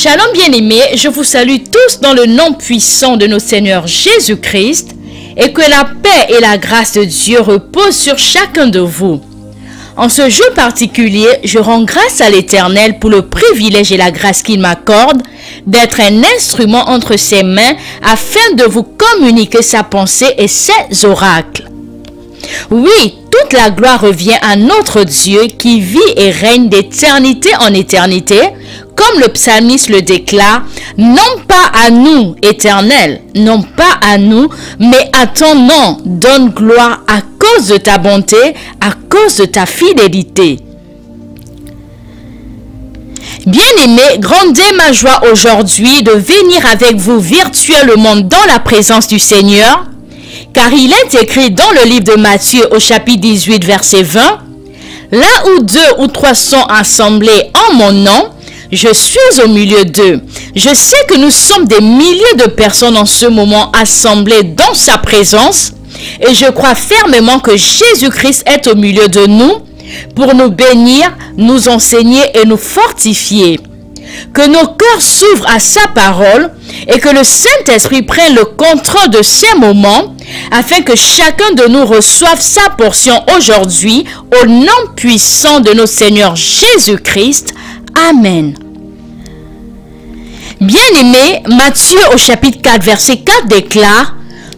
Shalom bien-aimés, je vous salue tous dans le nom puissant de notre Seigneur Jésus-Christ et que la paix et la grâce de Dieu reposent sur chacun de vous. En ce jour particulier, je rends grâce à l'Éternel pour le privilège et la grâce qu'il m'accorde d'être un instrument entre ses mains afin de vous communiquer sa pensée et ses oracles. Oui, toute la gloire revient à notre Dieu qui vit et règne d'éternité en éternité, comme le psalmiste le déclare, non pas à nous, Éternel, non pas à nous, mais à ton nom, donne gloire à cause de ta bonté, à cause de ta fidélité. Bien-aimés, grande est ma joie aujourd'hui de venir avec vous virtuellement dans la présence du Seigneur, car il est écrit dans le livre de Matthieu au chapitre 18, verset 20, « Là où 2 ou 3 sont assemblés en mon nom, je suis au milieu d'eux. » Je sais que nous sommes des milliers de personnes en ce moment assemblées dans sa présence et je crois fermement que Jésus-Christ est au milieu de nous pour nous bénir, nous enseigner et nous fortifier. Que nos cœurs s'ouvrent à sa parole et que le Saint-Esprit prenne le contrôle de ces moments afin que chacun de nous reçoive sa portion aujourd'hui au nom puissant de notre Seigneur Jésus-Christ. Amen. Bien-aimé, Matthieu au chapitre 4, verset 4 déclare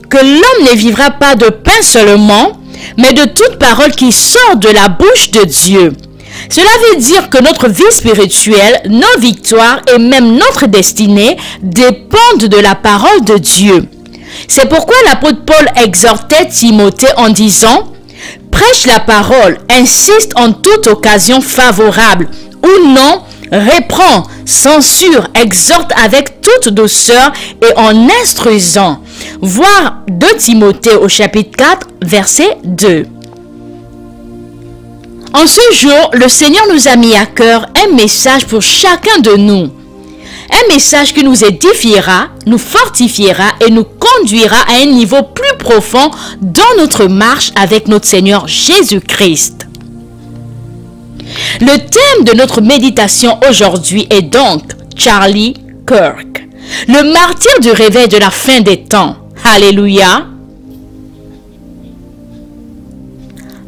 que l'homme ne vivra pas de pain seulement, mais de toute parole qui sort de la bouche de Dieu. Cela veut dire que notre vie spirituelle, nos victoires et même notre destinée dépendent de la parole de Dieu. C'est pourquoi l'apôtre Paul exhortait Timothée en disant « Prêche la parole, insiste en toute occasion favorable ou non, reprend, censure, exhorte avec toute douceur et en instruisant. » Voir 2 Timothée au chapitre 4, verset 2. En ce jour, le Seigneur nous a mis à cœur un message pour chacun de nous. Un message qui nous édifiera, nous fortifiera et nous conduira à un niveau plus profond dans notre marche avec notre Seigneur Jésus-Christ. Le thème de notre méditation aujourd'hui est donc Charlie Kirk, le martyr du réveil de la fin des temps. Alléluia!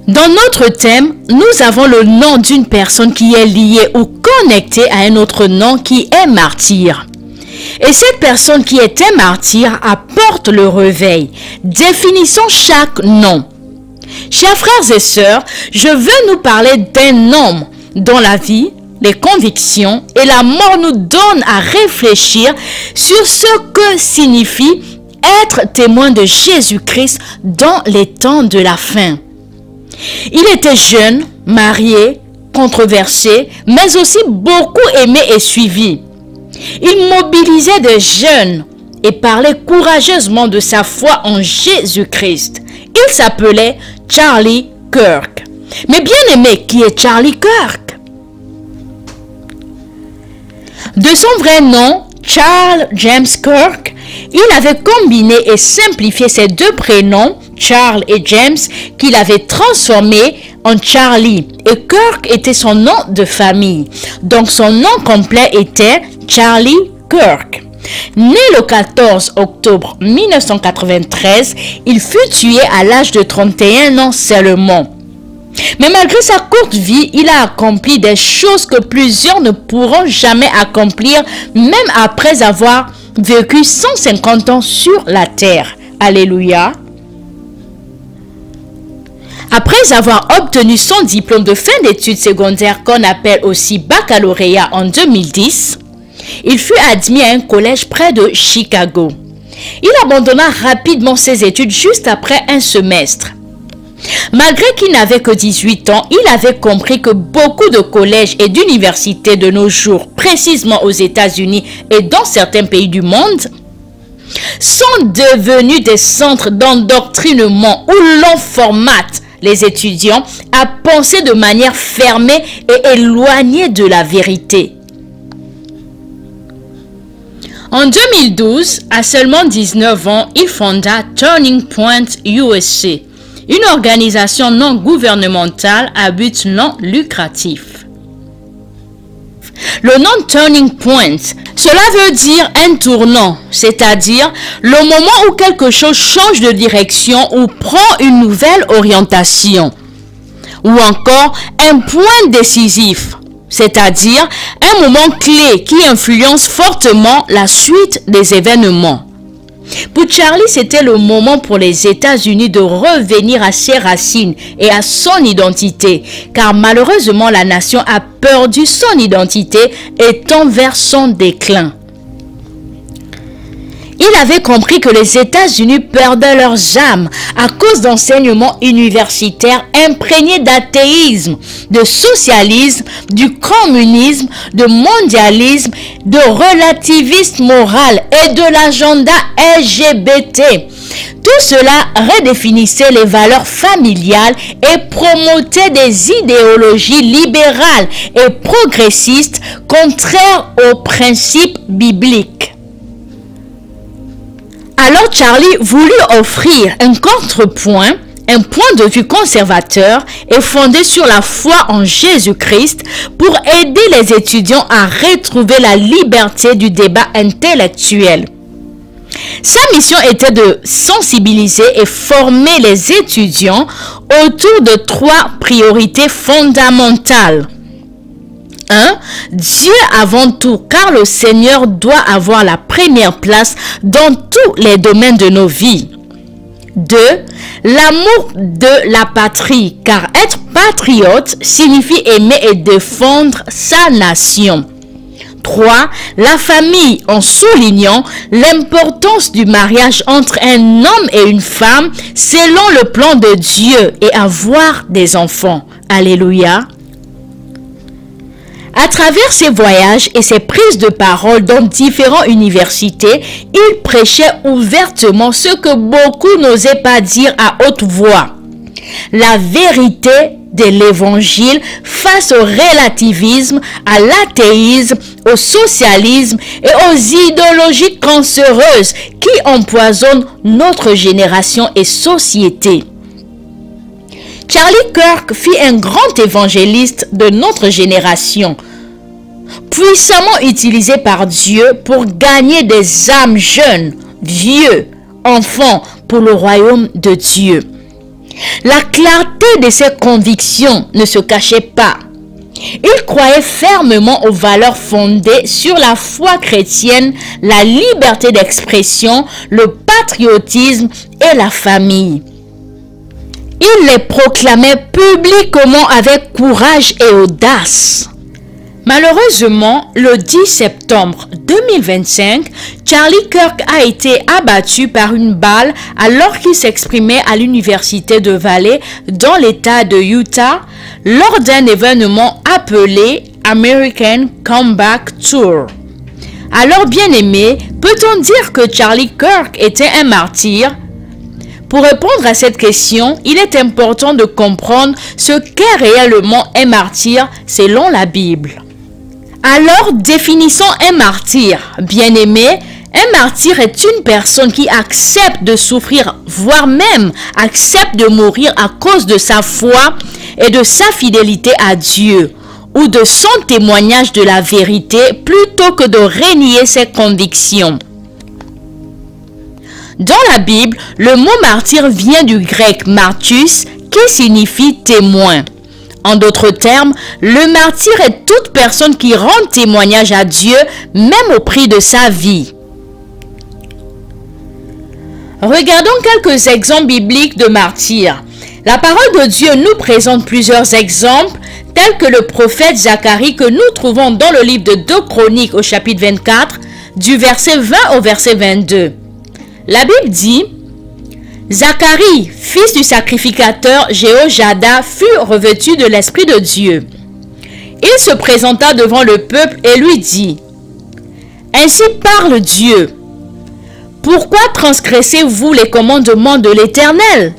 Dans notre thème, nous avons le nom d'une personne qui est liée ou connectée à un autre nom qui est martyr. Et cette personne qui est un martyr apporte le réveil. Définissons chaque nom. Chers frères et sœurs, je veux nous parler d'un homme dont la vie, les convictions et la mort nous donnent à réfléchir sur ce que signifie être témoin de Jésus-Christ dans les temps de la fin. Il était jeune, marié, controversé, mais aussi beaucoup aimé et suivi. Il mobilisait des jeunes et parlait courageusement de sa foi en Jésus-Christ. Il s'appelait Charlie Kirk. Mais bien aimé, qui est Charlie Kirk? De son vrai nom, Charles James Kirk, il avait combiné et simplifié ses deux prénoms, Charles et James, qu'il avait transformés en Charlie. Et Kirk était son nom de famille. Donc son nom complet était Charlie Kirk. Né le 14 octobre 1993, il fut tué à l'âge de 31 ans seulement. Mais malgré sa courte vie, il a accompli des choses que plusieurs ne pourront jamais accomplir, même après avoir vécu 150 ans sur la terre. Alléluia. Après avoir obtenu son diplôme de fin d'études secondaires qu'on appelle aussi baccalauréat en 2010, il fut admis à un collège près de Chicago. Il abandonna rapidement ses études juste après un semestre. Malgré qu'il n'avait que 18 ans, il avait compris que beaucoup de collèges et d'universités de nos jours, précisément aux États-Unis et dans certains pays du monde, sont devenus des centres d'endoctrinement où l'on formate les étudiants à penser de manière fermée et éloignée de la vérité. En 2012, à seulement 19 ans, il fonda Turning Point USA, une organisation non gouvernementale à but non lucratif. Le nom turning point, cela veut dire un tournant, c'est-à-dire le moment où quelque chose change de direction ou prend une nouvelle orientation. Ou encore un point décisif, c'est-à-dire un moment clé qui influence fortement la suite des événements. Pour Charlie, c'était le moment pour les États-Unis de revenir à ses racines et à son identité, car malheureusement la nation a perdu son identité et tend vers son déclin. Il avait compris que les États-Unis perdaient leurs âmes à cause d'enseignements universitaires imprégnés d'athéisme, de socialisme, du communisme, de mondialisme, de relativisme moral et de l'agenda LGBT. Tout cela redéfinissait les valeurs familiales et promotait des idéologies libérales et progressistes contraires aux principes bibliques. Alors Charlie voulut offrir un contrepoint, un point de vue conservateur et fondé sur la foi en Jésus-Christ pour aider les étudiants à retrouver la liberté du débat intellectuel. Sa mission était de sensibiliser et former les étudiants autour de 3 priorités fondamentales. 1. Dieu avant tout, car le Seigneur doit avoir la première place dans tous les domaines de nos vies. 2. L'amour de la patrie, car être patriote signifie aimer et défendre sa nation. 3. La famille, en soulignant l'importance du mariage entre un homme et une femme selon le plan de Dieu et avoir des enfants. Alléluia. À travers ses voyages et ses prises de parole dans différentes universités, il prêchait ouvertement ce que beaucoup n'osaient pas dire à haute voix. La vérité de l'évangile face au relativisme, à l'athéisme, au socialisme et aux idéologies cancéreuses qui empoisonnent notre génération et société. Charlie Kirk fut un grand évangéliste de notre génération, puissamment utilisé par Dieu pour gagner des âmes jeunes, vieux, enfants pour le royaume de Dieu. La clarté de ses convictions ne se cachait pas. Il croyait fermement aux valeurs fondées sur la foi chrétienne, la liberté d'expression, le patriotisme et la famille. Il les proclamait publiquement avec courage et audace. Malheureusement, le 10 septembre 2025, Charlie Kirk a été abattu par une balle alors qu'il s'exprimait à l'université de Valley dans l'État de Utah lors d'un événement appelé American Comeback Tour. Alors, bien-aimé, peut-on dire que Charlie Kirk était un martyr? Pour répondre à cette question, il est important de comprendre ce qu'est réellement un martyr selon la Bible. Alors, définissons un martyr. Bien-aimé, un martyr est une personne qui accepte de souffrir, voire même accepte de mourir à cause de sa foi et de sa fidélité à Dieu, ou de son témoignage de la vérité plutôt que de renier ses convictions. Dans la Bible, le mot martyr vient du grec martus qui signifie témoin. En d'autres termes, le martyr est toute personne qui rend témoignage à Dieu même au prix de sa vie. Regardons quelques exemples bibliques de martyrs. La parole de Dieu nous présente plusieurs exemples tels que le prophète Zacharie que nous trouvons dans le livre de 2 Chroniques au chapitre 24 du verset 20 au verset 22. La Bible dit: Zacharie, fils du sacrificateur Jéhojada, fut revêtu de l'Esprit de Dieu. Il se présenta devant le peuple et lui dit: Ainsi parle Dieu. Pourquoi transgressez-vous les commandements de l'Éternel?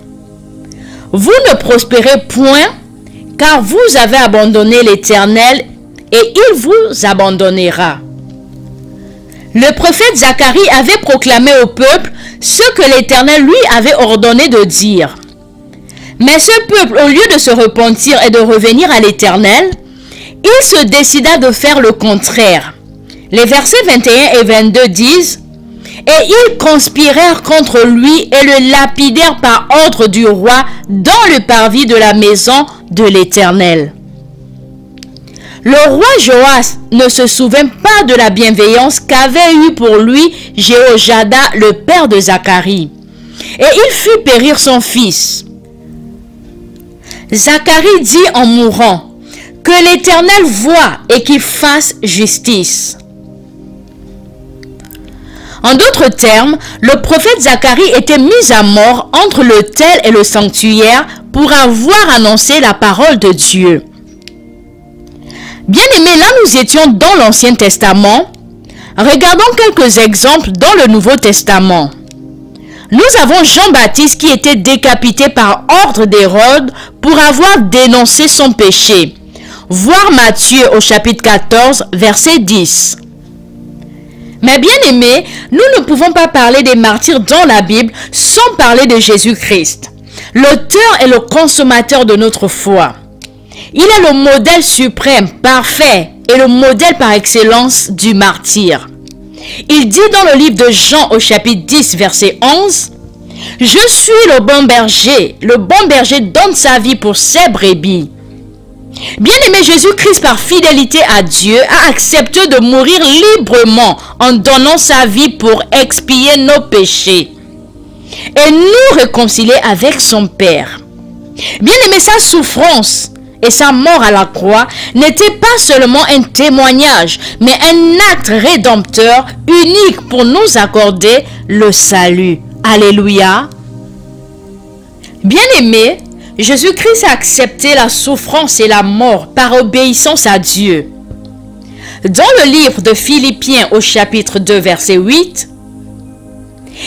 Vous ne prospérez point, car vous avez abandonné l'Éternel et il vous abandonnera. Le prophète Zacharie avait proclamé au peuple ce que l'Éternel lui avait ordonné de dire. Mais ce peuple, au lieu de se repentir et de revenir à l'Éternel, il se décida de faire le contraire. Les versets 21 et 22 disent: « Et ils conspirèrent contre lui et le lapidèrent par ordre du roi dans le parvis de la maison de l'Éternel. » Le roi Joas ne se souvint pas de la bienveillance qu'avait eue pour lui Jéhojada, le père de Zacharie, et il fit périr son fils. Zacharie dit en mourant: « Que l'Éternel voie et qu'il fasse justice. » En d'autres termes, le prophète Zacharie était mis à mort entre l'autel et le sanctuaire pour avoir annoncé la parole de Dieu. Bien-aimés, là nous étions dans l'Ancien Testament. Regardons quelques exemples dans le Nouveau Testament. Nous avons Jean-Baptiste qui était décapité par ordre d'Hérode pour avoir dénoncé son péché. Voir Matthieu au chapitre 14, verset 10. Mais bien aimés, nous ne pouvons pas parler des martyrs dans la Bible sans parler de Jésus-Christ, l'auteur et le consommateur de notre foi. Il est le modèle suprême, parfait et le modèle par excellence du martyr. Il dit dans le livre de Jean au chapitre 10, verset 11, « Je suis le bon berger donne sa vie pour ses brebis. » Bien-aimé, Jésus-Christ, par fidélité à Dieu, a accepté de mourir librement en donnant sa vie pour expier nos péchés et nous réconcilier avec son Père. Bien-aimé, sa souffrance et sa mort à la croix n'était pas seulement un témoignage, mais un acte rédempteur unique pour nous accorder le salut. Alléluia. Bien-aimé, Jésus-Christ a accepté la souffrance et la mort par obéissance à Dieu. Dans le livre de Philippiens au chapitre 2, verset 8,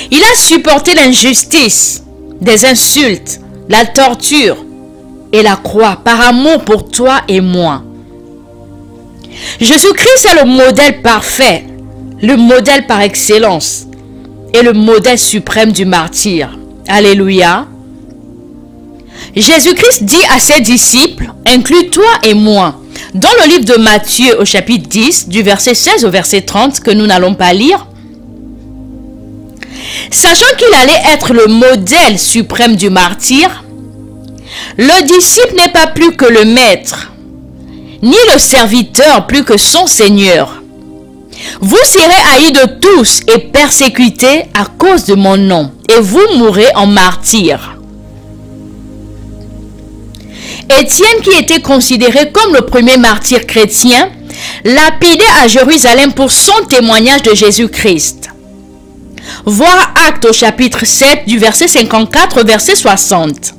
il a supporté l'injustice, des insultes, la torture et la croix par amour pour toi et moi. Jésus-Christ est le modèle parfait, le modèle par excellence et le modèle suprême du martyr. Alléluia. Jésus-Christ dit à ses disciples, inclus toi et moi, dans le livre de Matthieu au chapitre 10, du verset 16 au verset 30, que nous n'allons pas lire, sachant qu'il allait être le modèle suprême du martyr, le disciple n'est pas plus que le maître, ni le serviteur plus que son Seigneur. Vous serez haïs de tous et persécutés à cause de mon nom, et vous mourrez en martyr. Étienne, qui était considéré comme le premier martyr chrétien, lapidé à Jérusalem pour son témoignage de Jésus-Christ. Voir Actes au chapitre 7 du verset 54 au verset 60.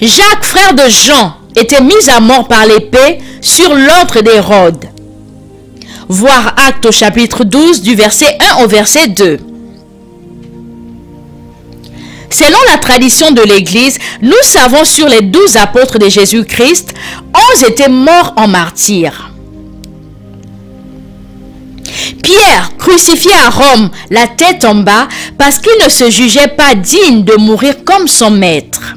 Jacques, frère de Jean, était mis à mort par l'épée sur l'ordre d'Hérode. Voir Actes au chapitre 12 du verset 1 au verset 2. Selon la tradition de l'Église, nous savons sur les 12 apôtres de Jésus-Christ, 11 étaient morts en martyr. Pierre, crucifié à Rome, la tête en bas, parce qu'il ne se jugeait pas digne de mourir comme son maître.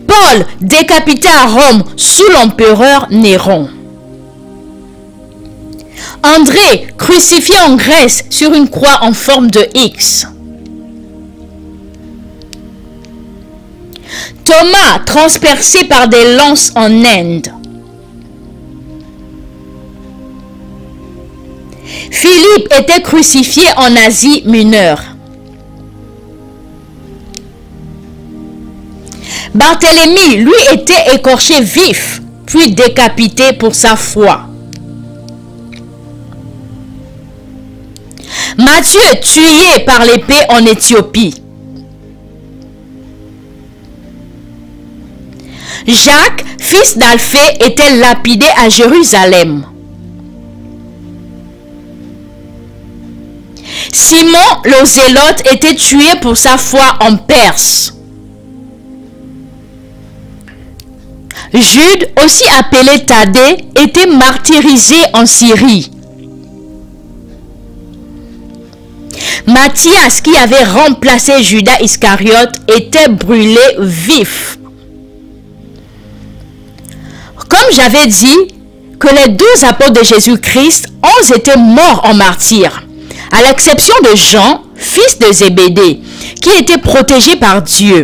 Paul, décapité à Rome sous l'empereur Néron. André, crucifié en Grèce sur une croix en forme de X. Thomas, transpercé par des lances en Inde. Philippe était crucifié en Asie mineure. Barthélemy, lui, était écorché vif, puis décapité pour sa foi. Matthieu, tué par l'épée en Éthiopie. Jacques, fils d'Alphée, était lapidé à Jérusalem. Simon, le zélote, était tué pour sa foi en Perse. Jude, aussi appelé Thaddée, était martyrisé en Syrie. Matthias, qui avait remplacé Judas Iscariote, était brûlé vif. Comme j'avais dit que les 12 apôtres de Jésus-Christ ont été morts en martyrs, à l'exception de Jean, fils de Zébédée, qui était protégé par Dieu.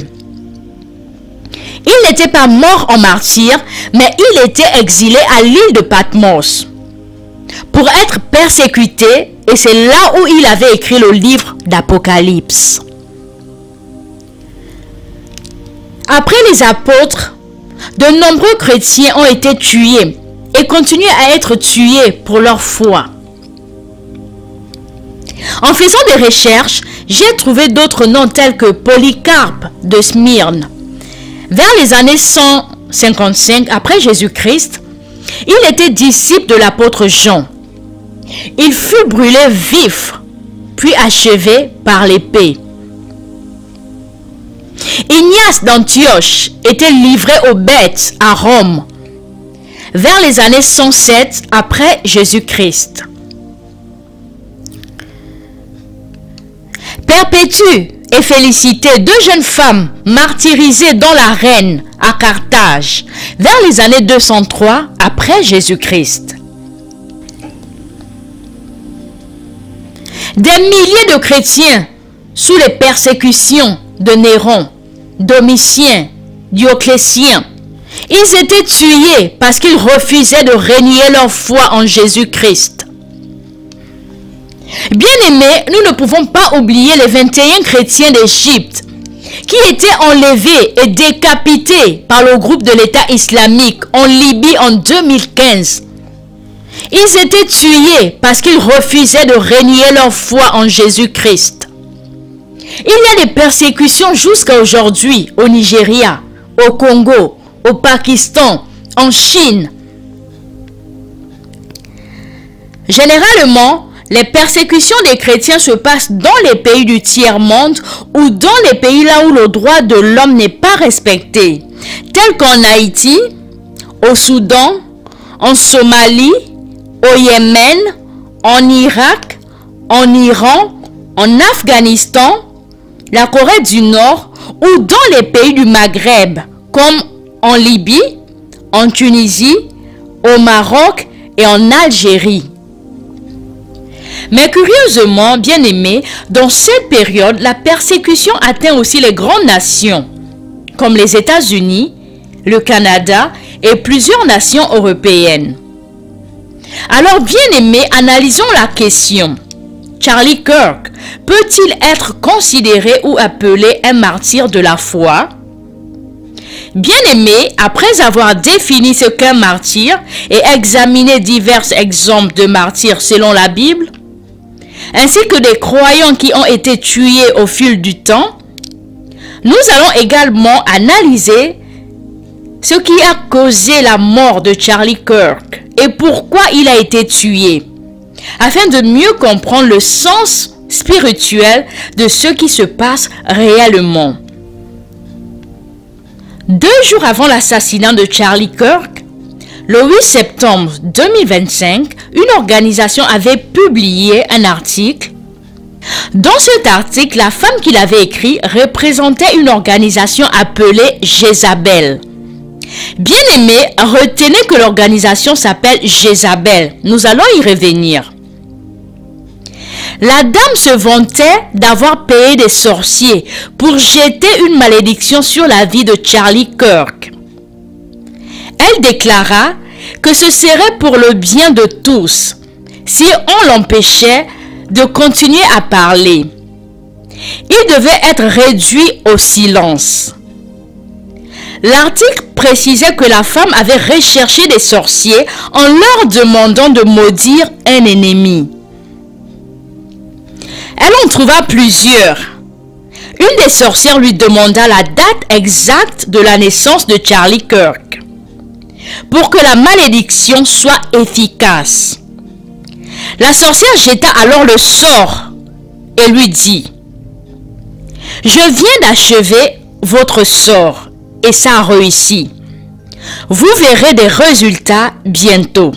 Il n'était pas mort en martyr, mais il était exilé à l'île de Patmos pour être persécuté, et c'est là où il avait écrit le livre d'Apocalypse. Après les apôtres, de nombreux chrétiens ont été tués et continuent à être tués pour leur foi. En faisant des recherches, j'ai trouvé d'autres noms tels que Polycarpe de Smyrne. Vers les années 155 après Jésus-Christ, il était disciple de l'apôtre Jean. Il fut brûlé vif, puis achevé par l'épée. Ignace d'Antioche était livré aux bêtes à Rome vers les années 107 après Jésus-Christ. Perpétue et Félicité, deux jeunes femmes martyrisées dans l'arène à Carthage vers les années 203 après Jésus-Christ. Des milliers de chrétiens sous les persécutions de Néron, Domitien, Dioclétien. Ils étaient tués parce qu'ils refusaient de renier leur foi en Jésus-Christ. Bien-aimés, nous ne pouvons pas oublier les 21 chrétiens d'Égypte qui étaient enlevés et décapités par le groupe de l'État islamique en Libye en 2015. Ils étaient tués parce qu'ils refusaient de renier leur foi en Jésus-Christ. Il y a des persécutions jusqu'à aujourd'hui au Nigeria, au Congo, au Pakistan, en Chine. Généralement, les persécutions des chrétiens se passent dans les pays du tiers-monde ou dans les pays là où le droit de l'homme n'est pas respecté, tels qu'en Haïti, au Soudan, en Somalie, au Yémen, en Irak, en Iran, en Afghanistan, la Corée du Nord ou dans les pays du Maghreb, comme en Libye, en Tunisie, au Maroc et en Algérie. Mais curieusement, bien-aimés, dans cette période, la persécution atteint aussi les grandes nations, comme les États-Unis, le Canada et plusieurs nations européennes. Alors, bien-aimés, analysons la question. Charlie Kirk peut-il être considéré ou appelé un martyr de la foi? Bien-aimés, après avoir défini ce qu'est un martyr et examiné divers exemples de martyrs selon la Bible, ainsi que des croyants qui ont été tués au fil du temps, nous allons également analyser ce qui a causé la mort de Charlie Kirk et pourquoi il a été tué, afin de mieux comprendre le sens spirituel de ce qui se passe réellement. 2 jours avant l'assassinat de Charlie Kirk, le 8 septembre 2025, une organisation avait publié un article. Dans cet article, la femme qui l'avait écrit représentait une organisation appelée Jézabel. Bien-aimés, retenez que l'organisation s'appelle Jézabel. Nous allons y revenir. La dame se vantait d'avoir payé des sorciers pour jeter une malédiction sur la vie de Charlie Kirk. Elle déclara que ce serait pour le bien de tous si on l'empêchait de continuer à parler. Il devait être réduit au silence. L'article précisait que la femme avait recherché des sorciers en leur demandant de maudire un ennemi. Elle en trouva plusieurs. Une des sorcières lui demanda la date exacte de la naissance de Charlie Kirk pour que la malédiction soit efficace. La sorcière jeta alors le sort et lui dit: « Je viens d'achever votre sort et ça a réussi. Vous verrez des résultats bientôt. »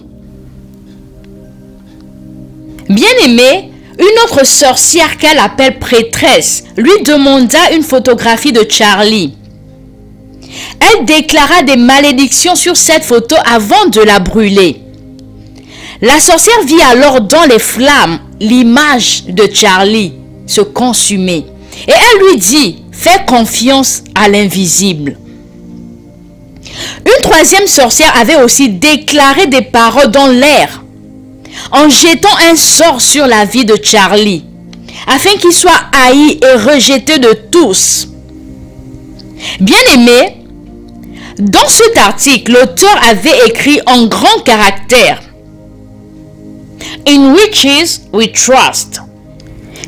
Bien-aimé, une autre sorcière qu'elle appelle prêtresse lui demanda une photographie de Charlie. Elle déclara des malédictions sur cette photo avant de la brûler. La sorcière vit alors dans les flammes l'image de Charlie se consumer. Et elle lui dit, fais confiance à l'invisible. Une troisième sorcière avait aussi déclaré des paroles dans l'air, en jetant un sort sur la vie de Charlie, afin qu'il soit haï et rejeté de tous. Bien-aimé, dans cet article, l'auteur avait écrit en grand caractère « In witches we trust »,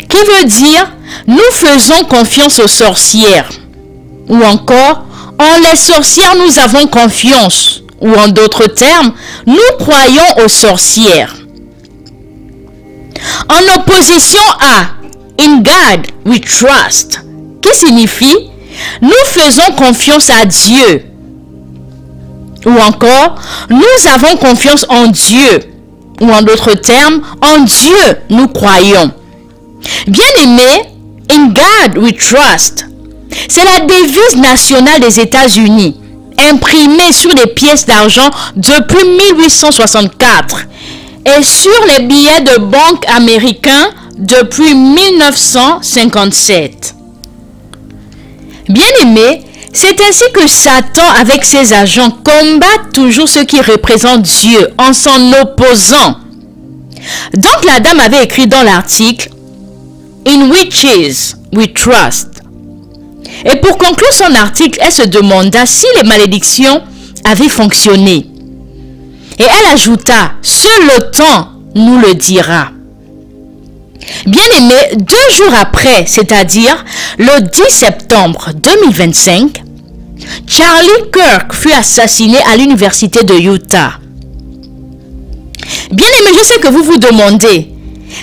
qui veut dire « Nous faisons confiance aux sorcières » ou encore « En les sorcières nous avons confiance » ou en d'autres termes « Nous croyons aux sorcières ». En opposition à « In God we trust » qui signifie « Nous faisons confiance à Dieu » ou encore « Nous avons confiance en Dieu » ou en d'autres termes « En Dieu nous croyons ». Bien-aimés, « In God we trust », c'est la devise nationale des États-Unis, imprimée sur les pièces d'argent depuis 1864 et sur les billets de banque américains depuis 1957. Bien-aimés, c'est ainsi que Satan, avec ses agents, combat toujours ceux qui représentent Dieu en s'en opposant. Donc la dame avait écrit dans l'article « In witches we trust ». Et pour conclure son article, elle se demanda si les malédictions avaient fonctionné. Et elle ajouta « Seul le temps nous le dira ». Bien-aimés, 2 jours après, c'est-à-dire le 10 septembre 2025, Charlie Kirk fut assassiné à l'université de Utah. Bien-aimés, je sais que vous vous demandez,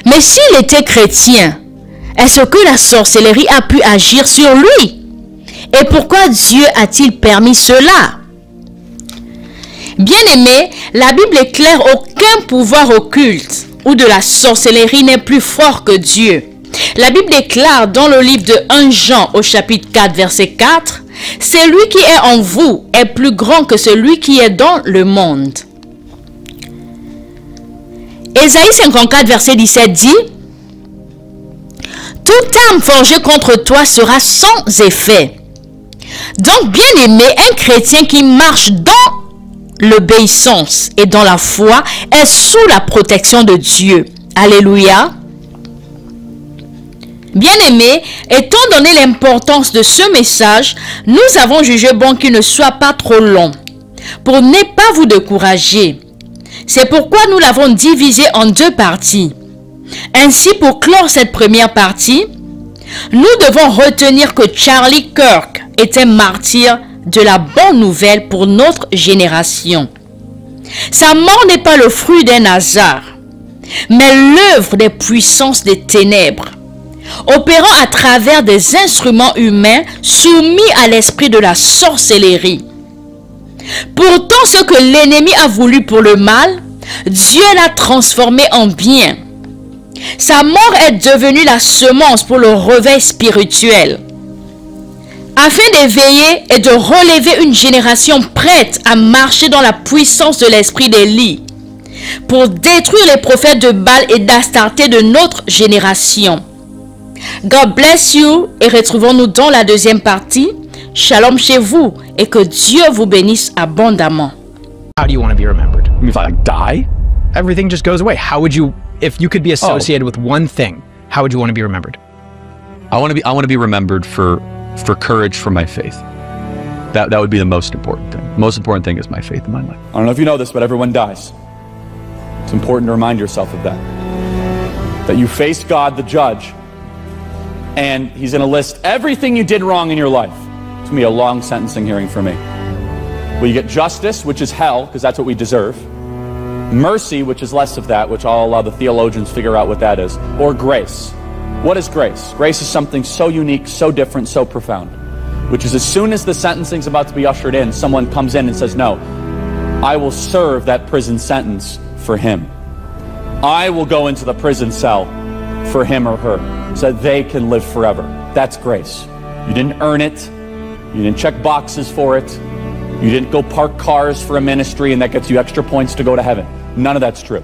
mais s'il était chrétien, est-ce que la sorcellerie a pu agir sur lui? Et pourquoi Dieu a-t-il permis cela? Bien-aimés, la Bible est claire, aucun pouvoir occulte ou de la sorcellerie n'est plus fort que Dieu. La Bible déclare dans le livre de 1 Jean au chapitre 4 verset 4, « Celui qui est en vous est plus grand que celui qui est dans le monde. » Ésaïe 54 verset 17 dit, « Toute arme forgée contre toi sera sans effet. » Donc, bien-aimé, un chrétien qui marche dans l'obéissance et dans la foi est sous la protection de Dieu. Alléluia. Bien-aimés, étant donné l'importance de ce message, nous avons jugé bon qu'il ne soit pas trop long, pour ne pas vous décourager. C'est pourquoi nous l'avons divisé en 2 parties. Ainsi, pour clore cette première partie, nous devons retenir que Charlie Kirk était martyr de la bonne nouvelle pour notre génération. Sa mort n'est pas le fruit d'un hasard, mais l'œuvre des puissances des ténèbres, opérant à travers des instruments humains soumis à l'esprit de la sorcellerie. Pourtant, ce que l'ennemi a voulu pour le mal, Dieu l'a transformé en bien. Sa mort est devenue la semence pour le réveil spirituel, afin d'éveiller et de relever une génération prête à marcher dans la puissance de l'esprit d'Élie, pour détruire les prophètes de Baal et d'Astarté de notre génération. God bless you et retrouvons-nous dans la deuxième partie. Shalom chez vous et que Dieu vous bénisse abondamment. How do you want to be remembered? If I die, everything just goes away. How would you, if you could be associated with one thing, how would you want to be remembered? I want to be remembered for courage for my faith. That would be the most important thing. The most important thing is my faith in my life. I don't know if you know this, but everyone dies. It's important to remind yourself of that. That you face God, the judge, and He's going to list everything you did wrong in your life. It's going to be a long sentencing hearing for me. Will you get justice, which is hell, because that's what we deserve. Mercy, which is less of that, which I'll allow the theologians figure out what that is. Or grace. What is grace? Grace is something so unique, so different, so profound. Which is as soon as the sentencing's about to be ushered in, someone comes in and says, no, I will serve that prison sentence for him. I will go into the prison cell for him or her so that they can live forever. That's grace. You didn't earn it. You didn't check boxes for it. You didn't go park cars for a ministry and that gets you extra points to go to heaven. None of that's true.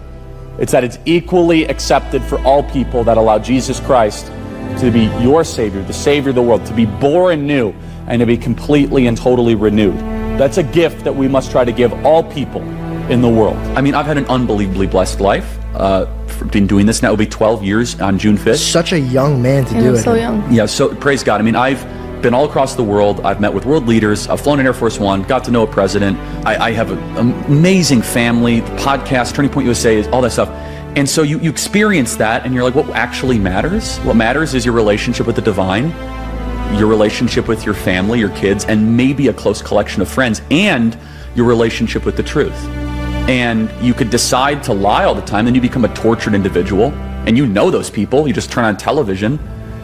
It's that it's equally accepted for all people that allow Jesus Christ to be your Savior, the Savior of the world, to be born new and to be completely and totally renewed. That's a gift that we must try to give all people in the world. I mean, I've had an unbelievably blessed life. Been doing this now, it'll be 12 years on June 5th. Such a young man to do it. So young. Yeah, so praise God. I mean, I've been all across the world. I've met with world leaders. I've flown in Air Force One, got to know a president. I have an amazing family, the podcast, Turning Point USA, all that stuff. And so you experience that and you're like, what actually matters? What matters is your relationship with the divine, your relationship with your family, your kids, and maybe a close collection of friends, and your relationship with the truth. And you could decide to lie all the time, then you become a tortured individual. And you know those people, you just turn on television,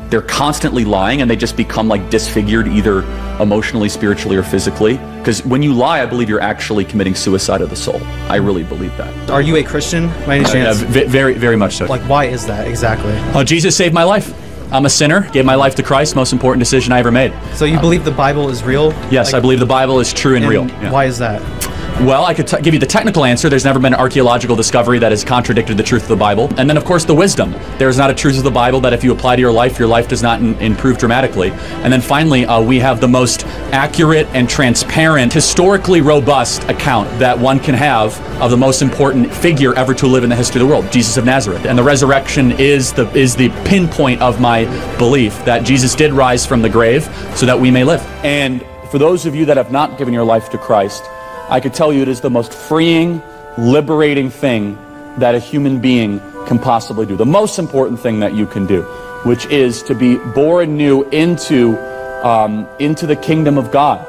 they're constantly lying and they just become like disfigured either emotionally, spiritually, or physically. Because when you lie, I believe you're actually committing suicide of the soul. I really believe that. Are you a Christian by any chance? Very, very much so. Like, why is that exactly? Oh, Jesus saved my life. I'm a sinner, gave my life to Christ, most important decision I ever made. So you believe the Bible is real? Yes, I believe the Bible is true and real. Yeah. Why is that? Well, I could give you the technical answer. There's never been an archaeological discovery that has contradicted the truth of the Bible. And then, of course, the wisdom. There's not a truth of the Bible that if you apply to your life does not improve dramatically. And then finally, we have the most accurate and transparent, historically robust account that one can have of the most important figure ever to live in the history of the world, Jesus of Nazareth. And the resurrection is the pinpoint of my belief that Jesus did rise from the grave so that we may live. And for those of you that have not given your life to Christ, I could tell you it is the most freeing, liberating thing that a human being can possibly do. The most important thing that you can do, which is to be born new into the kingdom of God.